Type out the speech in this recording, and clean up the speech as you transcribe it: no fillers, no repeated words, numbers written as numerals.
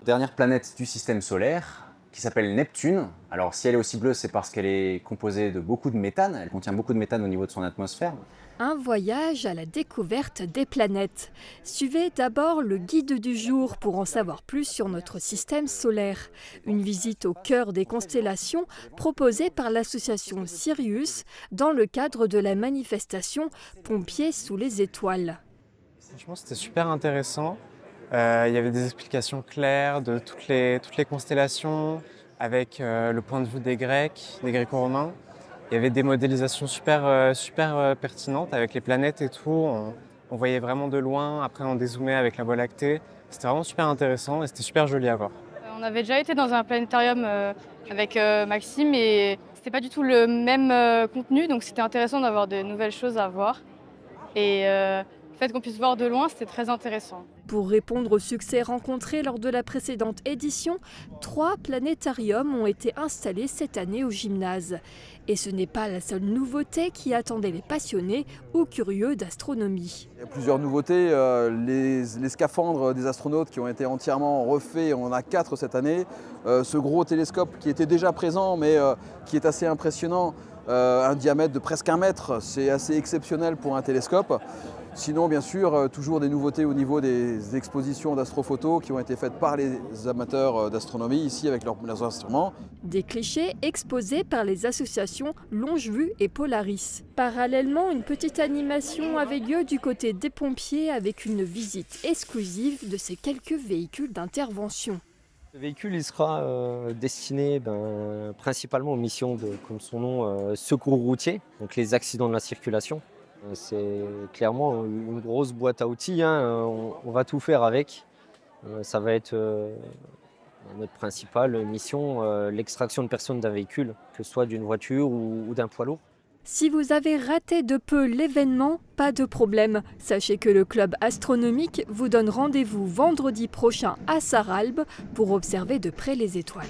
Dernière planète du système solaire, qui s'appelle Neptune. Alors si elle est aussi bleue, c'est parce qu'elle est composée de beaucoup de méthane, elle contient beaucoup de méthane au niveau de son atmosphère. Un voyage à la découverte des planètes. Suivez d'abord le guide du jour pour en savoir plus sur notre système solaire. Une visite au cœur des constellations proposée par l'association Sirius dans le cadre de la manifestation Pompiers sous les étoiles. Franchement, c'était super intéressant. Il y avait des explications claires de toutes les constellations, avec le point de vue des Grecs, des Gréco-romains. Il y avait des modélisations super pertinentes avec les planètes et tout. On voyait vraiment de loin, après on dézoomait avec la Voie lactée. C'était vraiment super intéressant et c'était super joli à voir. On avait déjà été dans un planétarium avec Maxime et c'était pas du tout le même contenu, donc c'était intéressant d'avoir de nouvelles choses à voir. Et le fait qu'on puisse voir de loin, c'était très intéressant. Pour répondre au succès rencontré lors de la précédente édition, 3 planétariums ont été installés cette année au gymnase. Et ce n'est pas la seule nouveauté qui attendait les passionnés ou curieux d'astronomie. Il y a plusieurs nouveautés. Les scaphandres des astronautes qui ont été entièrement refaits, on en a 4 cette année. Ce gros télescope qui était déjà présent mais qui est assez impressionnant, un diamètre de presque 1 mètre, c'est assez exceptionnel pour un télescope. Sinon, bien sûr, toujours des nouveautés au niveau des expositions d'astrophotos qui ont été faites par les amateurs d'astronomie ici avec leurs instruments. Des clichés exposés par les associations Longevue et Polaris. Parallèlement, une petite animation avait lieu du côté des pompiers avec une visite exclusive de ces quelques véhicules d'intervention. Le véhicule il sera destiné principalement aux missions de, comme son nom, secours routier, donc les accidents de la circulation. C'est clairement une grosse boîte à outils, hein. On va tout faire avec. Ça va être notre principale mission, l'extraction de personnes d'un véhicule, que ce soit d'une voiture ou d'un poids lourd. Si vous avez raté de peu l'événement, pas de problème. Sachez que le club astronomique vous donne rendez-vous vendredi prochain à Sarralbe pour observer de près les étoiles.